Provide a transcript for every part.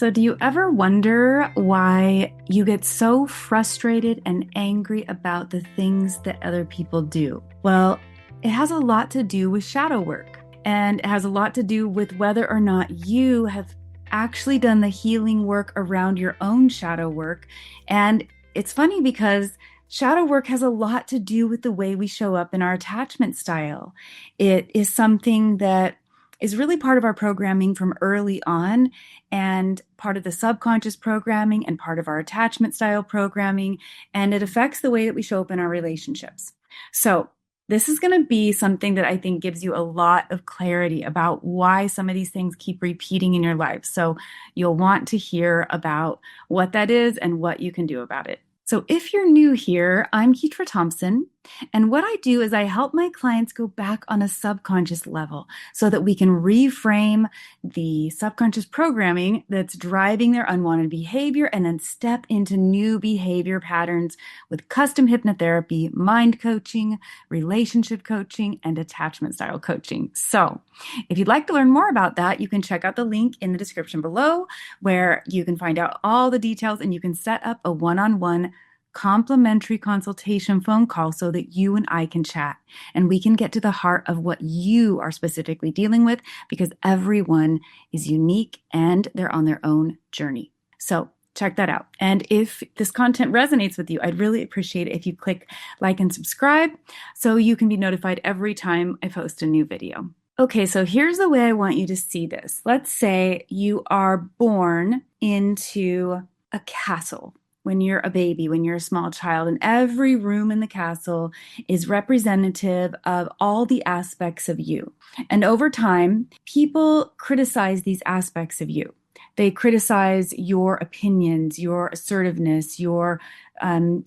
So, do you ever wonder why you get so frustrated and angry about the things that other people do? Well, it has a lot to do with shadow work, and it has a lot to do with whether or not you have actually done the healing work around your own shadow work. And it's funny because shadow work has a lot to do with the way we show up in our attachment style. It is something that is really part of our programming from early on and part of the subconscious programming and part of our attachment style programming. And it affects the way that we show up in our relationships. So this is going to be something that I think gives you a lot of clarity about why some of these things keep repeating in your life. So you'll want to hear about what that is and what you can do about it. So if you're new here, I'm Ketra Thompson, and what I do is I help my clients go back on a subconscious level so that we can reframe the subconscious programming that's driving their unwanted behavior and then step into new behavior patterns with custom hypnotherapy, mind coaching, relationship coaching, and attachment style coaching. So if you'd like to learn more about that, you can check out the link in the description below where you can find out all the details and you can set up a one-on-one complimentary consultation phone call so that you and I can chat and we can get to the heart of what you are specifically dealing with, because everyone is unique and they're on their own journey. So check that out. And if this content resonates with you, I'd really appreciate it if you click like and subscribe so you can be notified every time I post a new video. Okay, so here's the way I want you to see this. Let's say you are born into a castle. When you're a baby, when you're a small child, and every room in the castle is representative of all the aspects of you. And over time, people criticize these aspects of you. They criticize your opinions, your assertiveness, your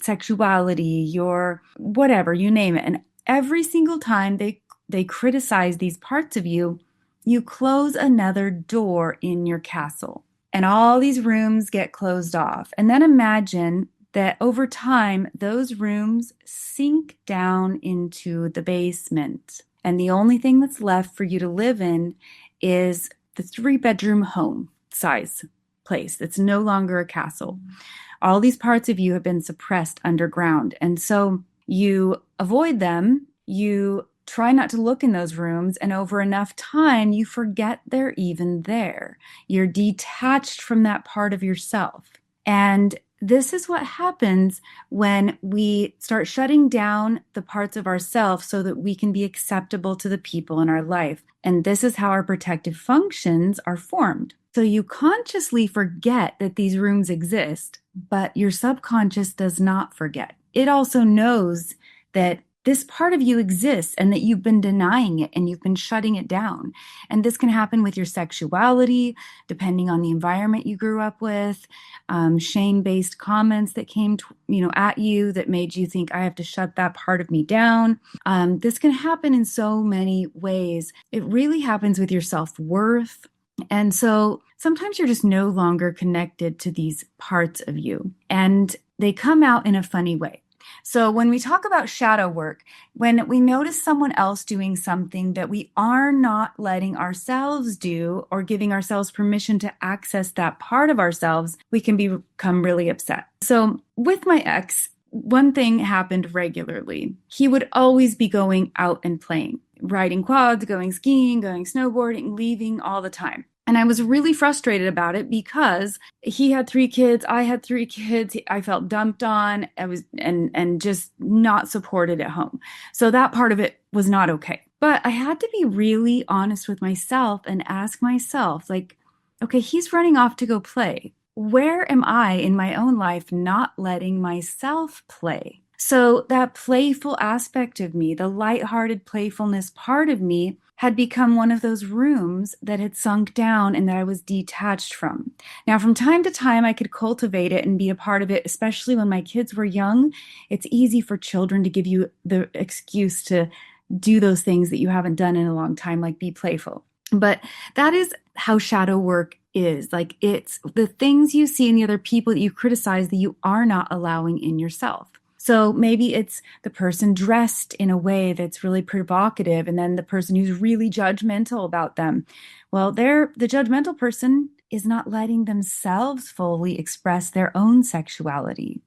sexuality, your whatever, you name it. And every single time they criticize these parts of you, you close another door in your castle. And all these rooms get closed off. And then imagine that over time, those rooms sink down into the basement. And the only thing that's left for you to live in is the 3-bedroom home size place that's no longer a castle. All these parts of you have been suppressed underground. And so you avoid them, you try not to look in those rooms, and over enough time, you forget they're even there. You're detached from that part of yourself. And this is what happens when we start shutting down the parts of ourselves so that we can be acceptable to the people in our life. And this is how our protective functions are formed. So you consciously forget that these rooms exist, but your subconscious does not forget. It also knows that this part of you exists and that you've been denying it and you've been shutting it down. And this can happen with your sexuality, depending on the environment you grew up with, shame-based comments that came at you that made you think, I have to shut that part of me down. This can happen in so many ways. It really happens with your self-worth. And so sometimes you're just no longer connected to these parts of you, and they come out in a funny way. So when we talk about shadow work, when we notice someone else doing something that we are not letting ourselves do or giving ourselves permission to access that part of ourselves, we can become really upset. So with my ex, one thing happened regularly. He would always be going out and playing, riding quads, going skiing, going snowboarding, leaving all the time. And I was really frustrated about it because he had 3 kids, I had 3 kids. I felt dumped on. I was and just not supported at home. So that part of it was not okay. But I had to be really honest with myself and ask myself, like, okay, he's running off to go play. Where am I in my own life not letting myself play? So that playful aspect of me, the lighthearted playfulness part of me, had become one of those rooms that had sunk down and that I was detached from. Now, from time to time, I could cultivate it and be a part of it, especially when my kids were young. It's easy for children to give you the excuse to do those things that you haven't done in a long time, like be playful. But that is how shadow work is. Like, it's the things you see in the other people that you criticize that you are not allowing in yourself. So maybe it's the person dressed in a way that's really provocative, and then the person who's really judgmental about them. Well, the judgmental person is not letting themselves fully express their own sexuality.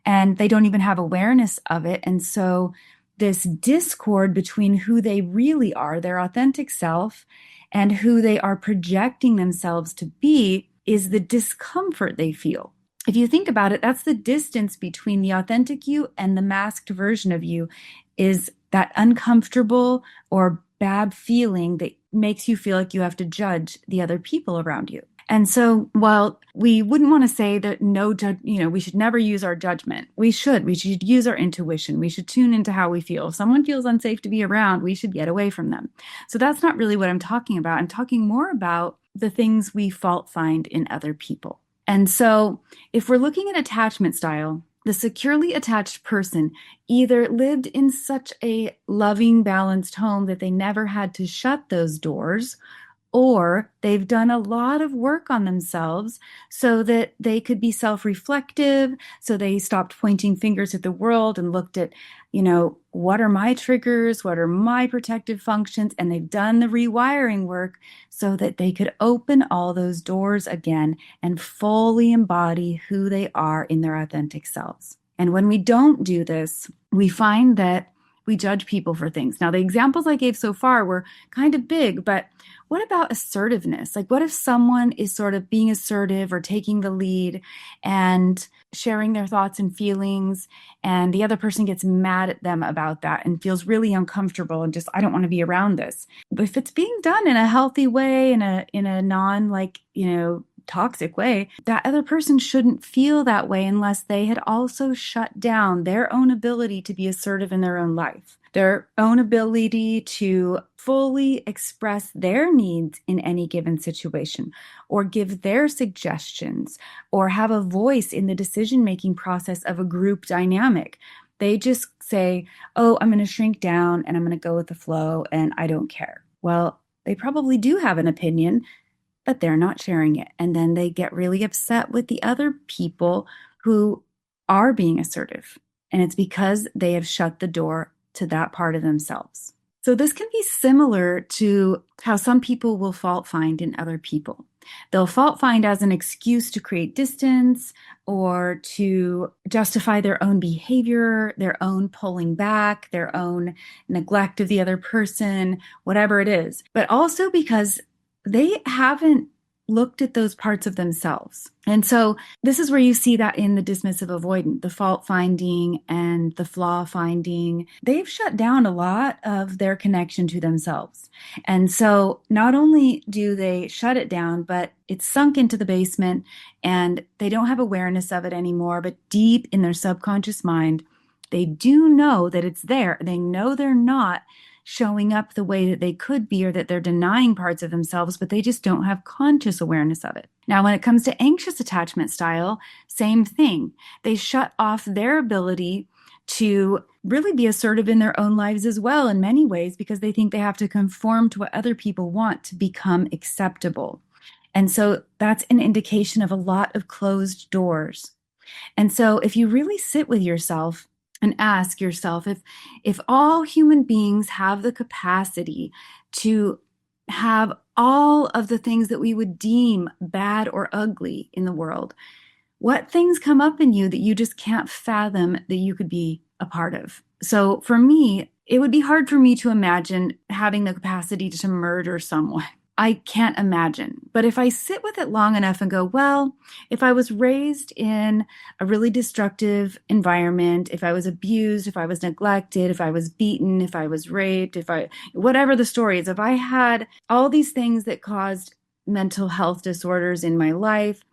And they don't even have awareness of it. And so this discord between who they really are, their authentic self, and who they are projecting themselves to be is the discomfort they feel. If you think about it, that's the distance between the authentic you and the masked version of you, is that uncomfortable or bad feeling that makes you feel like you have to judge the other people around you. And so while we wouldn't want to say that we should never use our judgment, we should use our intuition. We should tune into how we feel. If someone feels unsafe to be around, we should get away from them. So that's not really what I'm talking about. I'm talking more about the things we fault find in other people. And so if we're looking at attachment style, the securely attached person either lived in such a loving, balanced home that they never had to shut those doors, or they've done a lot of work on themselves so that they could be self-reflective. So they stopped pointing fingers at the world and looked at, what are my triggers? What are my protective functions? And they've done the rewiring work so that they could open all those doors again and fully embody who they are in their authentic selves. And when we don't do this, we find that we judge people for things. Now, the examples I gave so far were kind of big, but what about assertiveness? Like, what if someone is sort of being assertive or taking the lead and sharing their thoughts and feelings, and the other person gets mad at them about that and feels really uncomfortable and just, I don't want to be around this. But if it's being done in a healthy way, in a non toxic way, that other person shouldn't feel that way unless they had also shut down their own ability to be assertive in their own life, their own ability to fully express their needs in any given situation, or give their suggestions, or have a voice in the decision-making process of a group dynamic. They just say, oh, I'm going to shrink down and I'm going to go with the flow and I don't care. Well, they probably do have an opinion, but they're not sharing it. And then they get really upset with the other people who are being assertive. And it's because they have shut the door to that part of themselves. So this can be similar to how some people will fault find in other people. They'll fault find as an excuse to create distance or to justify their own behavior, their own pulling back, their own neglect of the other person, whatever it is. But also because they haven't looked at those parts of themselves. And so this is where you see that in the dismissive avoidant, the fault finding and the flaw finding. They've shut down a lot of their connection to themselves. And so not only do they shut it down, but it's sunk into the basement and they don't have awareness of it anymore. But deep in their subconscious mind, they do know that it's there. They know they're not showing up the way that they could be, or that they're denying parts of themselves, but they just don't have conscious awareness of it. Now, when it comes to anxious attachment style, same thing. They shut off their ability to really be assertive in their own lives as well in many ways, because they think they have to conform to what other people want to become acceptable. And so that's an indication of a lot of closed doors. And so if you really sit with yourself and ask yourself, if all human beings have the capacity to have all of the things that we would deem bad or ugly in the world, what things come up in you that you just can't fathom that you could be a part of? So for me, it would be hard for me to imagine having the capacity to murder someone. I can't imagine. But if I sit with it long enough and go, well, if I was raised in a really destructive environment, if I was abused, if I was neglected, if I was beaten, if I was raped, whatever the story is, if I had all these things that caused mental health disorders in my life,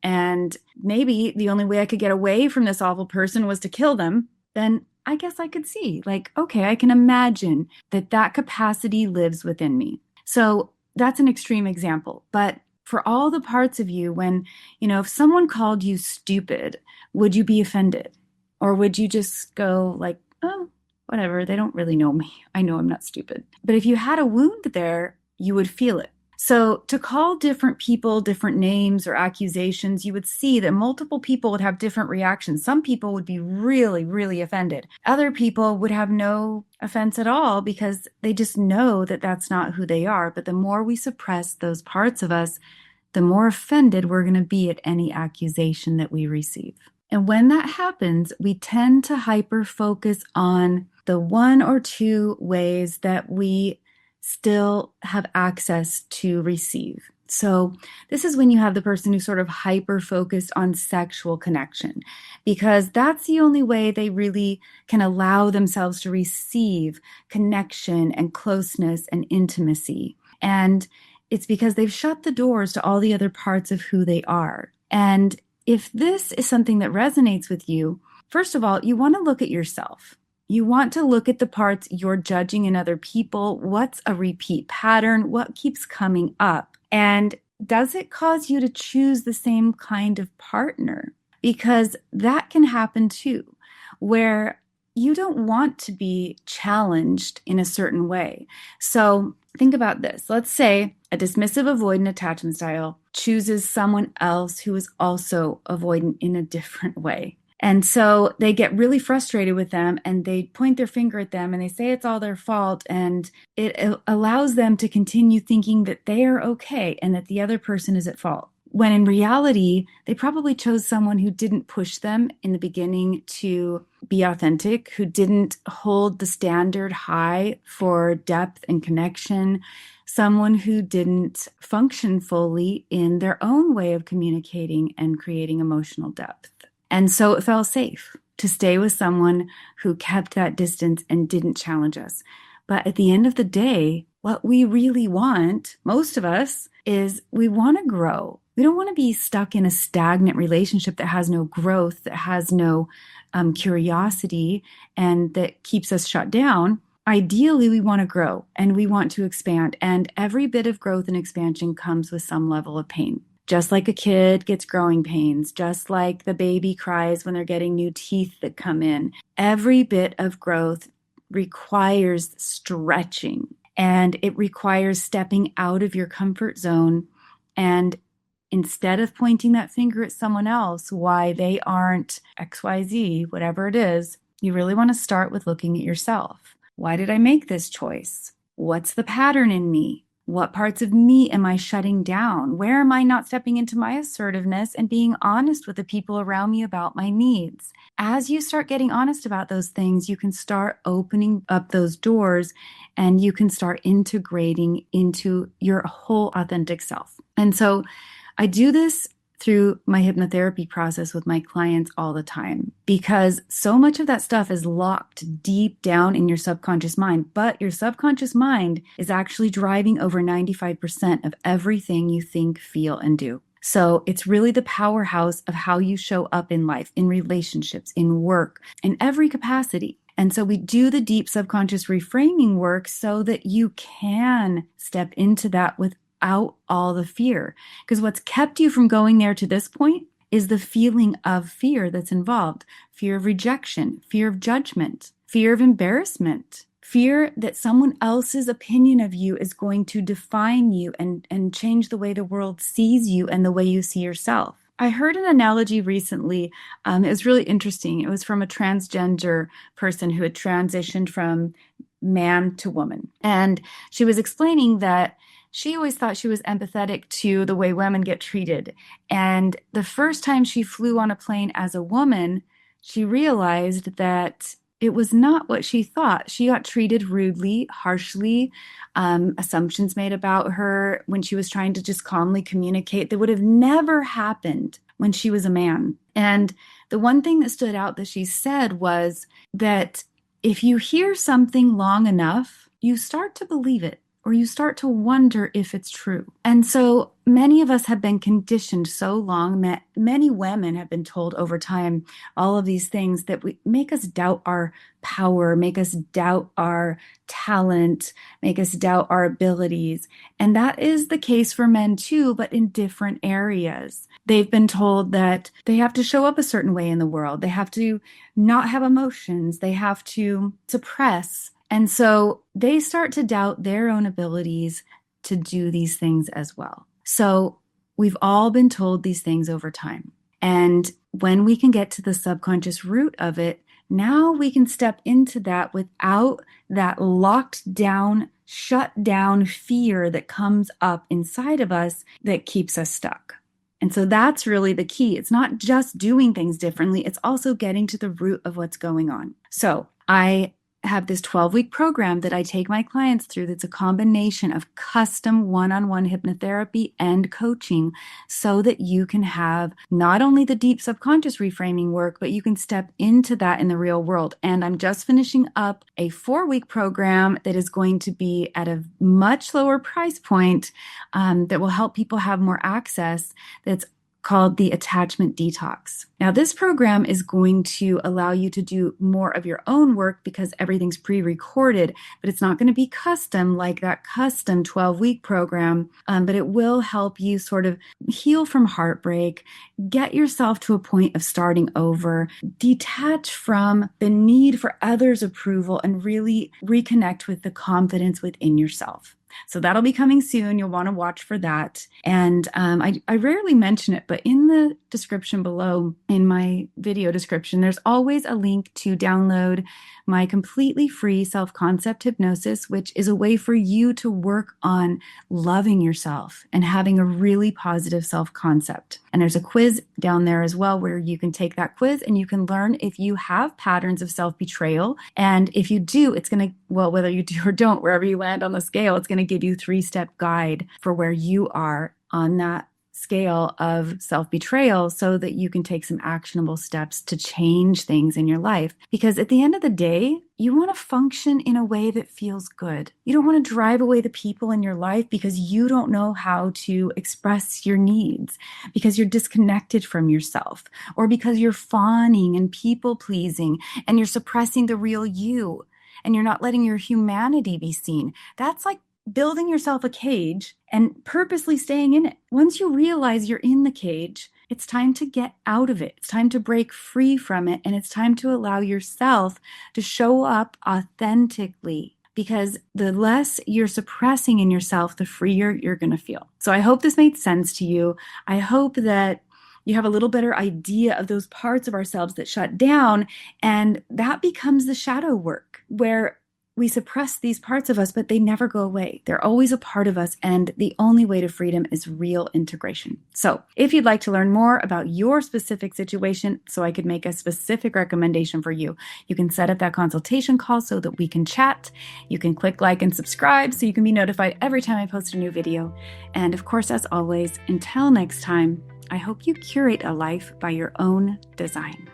and maybe the only way I could get away from this awful person was to kill them, then I guess I could see, okay, I can imagine that capacity lives within me. So that's an extreme example, but for all the parts of you, when, if someone called you stupid, would you be offended? Or would you just go oh, whatever, they don't really know me. I know I'm not stupid. But if you had a wound there, you would feel it. So to call different people different names or accusations, you would see that multiple people would have different reactions. Some people would be really, really offended. Other people would have no offense at all because they just know that that's not who they are. But the more we suppress those parts of us, the more offended we're going to be at any accusation that we receive. And when that happens, we tend to hyper focus on the one or two ways that we still have access to receive. So this is when you have the person who's sort of hyper focused on sexual connection, because that's the only way they really can allow themselves to receive connection and closeness and intimacy. And it's because they've shut the doors to all the other parts of who they are. And if this is something that resonates with you, first of all, you want to look at yourself. You want to look at the parts you're judging in other people. What's a repeat pattern? What keeps coming up? And does it cause you to choose the same kind of partner? Because that can happen too, where you don't want to be challenged in a certain way. So think about this. Let's say a dismissive avoidant attachment style chooses someone else who is also avoidant in a different way. And so they get really frustrated with them and they point their finger at them and they say it's all their fault. And it allows them to continue thinking that they are okay and that the other person is at fault. When in reality, they probably chose someone who didn't push them in the beginning to be authentic, who didn't hold the standard high for depth and connection, someone who didn't function fully in their own way of communicating and creating emotional depth. And so it felt safe to stay with someone who kept that distance and didn't challenge us. But at the end of the day, what we really want, most of us, is we want to grow. We don't want to be stuck in a stagnant relationship that has no growth, that has no curiosity, and that keeps us shut down. Ideally, we want to grow and we want to expand. And every bit of growth and expansion comes with some level of pain. Just like a kid gets growing pains, just like the baby cries when they're getting new teeth that come in. Every bit of growth requires stretching, and it requires stepping out of your comfort zone. And instead of pointing that finger at someone else, why they aren't XYZ, whatever it is, you really want to start with looking at yourself. Why did I make this choice? What's the pattern in me? What parts of me am I shutting down? Where am I not stepping into my assertiveness and being honest with the people around me about my needs? As you start getting honest about those things, you can start opening up those doors and you can start integrating into your whole authentic self. And so I do this through my hypnotherapy process with my clients all the time, because so much of that stuff is locked deep down in your subconscious mind, but your subconscious mind is actually driving over 95% of everything you think, feel, and do. So it's really the powerhouse of how you show up in life, in relationships, in work, in every capacity. And so we do the deep subconscious reframing work so that you can step into that without all the fear. Because what's kept you from going there to this point is the feeling of fear that's involved. Fear of rejection, fear of judgment, fear of embarrassment, fear that someone else's opinion of you is going to define you and change the way the world sees you and the way you see yourself. I heard an analogy recently. It was really interesting. It was from a transgender person who had transitioned from man to woman. And she was explaining that she always thought she was empathetic to the way women get treated. And the first time she flew on a plane as a woman, she realized that it was not what she thought. She got treated rudely, harshly, assumptions made about her when she was trying to just calmly communicate that would have never happened when she was a man. And the one thing that stood out that she said was that if you hear something long enough, you start to believe it, or you start to wonder if it's true. And so many of us have been conditioned so long, many women have been told over time all of these things that make us doubt our power, make us doubt our talent, make us doubt our abilities. And that is the case for men too, but in different areas. They've been told that they have to show up a certain way in the world. They have to not have emotions. They have to suppress. And so they start to doubt their own abilities to do these things as well. So we've all been told these things over time. And when we can get to the subconscious root of it, now we can step into that without that locked down shut down fear that comes up inside of us that keeps us stuck. And so that's really the key. It's not just doing things differently, it's also getting to the root of what's going on. So I have this 12-week program that I take my clients through that's a combination of custom one-on-one hypnotherapy and coaching so that you can have not only the deep subconscious reframing work, but you can step into that in the real world. And I'm just finishing up a 4-week program that is going to be at a much lower price point that will help people have more access, that's called the Attachment Detox. Now, this program is going to allow you to do more of your own work because everything's pre-recorded, but it's not going to be custom like that custom 12-week program, but it will help you sort of heal from heartbreak, get yourself to a point of starting over, detach from the need for others' approval, and really reconnect with the confidence within yourself. So that'll be coming soon. You'll want to watch for that. And I rarely mention it, but in the description below, in my video description, there's always a link to download my completely free self-concept hypnosis, which is a way for you to work on loving yourself and having a really positive self-concept. And there's a quiz down there as well where you can take that quiz and you can learn if you have patterns of self-betrayal. And if you do, it's going to, well, whether you do or don't, wherever you land on the scale, it's going to give you a 3-step guide for where you are on that scale of self-betrayal so that you can take some actionable steps to change things in your life. Because at the end of the day, you want to function in a way that feels good. You don't want to drive away the people in your life because you don't know how to express your needs, because you're disconnected from yourself, or because you're fawning and people-pleasing and you're suppressing the real you and you're not letting your humanity be seen. That's like building yourself a cage and purposely staying in it. Once you realize you're in the cage, it's time to get out of it. It's time to break free from it. And it's time to allow yourself to show up authentically, because the less you're suppressing in yourself, the freer you're going to feel. So I hope this made sense to you. I hope that you have a little better idea of those parts of ourselves that shut down. And that becomes the shadow work, where we suppress these parts of us, but they never go away. They're always a part of us, and the only way to freedom is real integration. So if you'd like to learn more about your specific situation so I could make a specific recommendation for you, you can set up that consultation call so that we can chat. You can click like and subscribe so you can be notified every time I post a new video. And of course, as always, until next time, I hope you curate a life by your own design.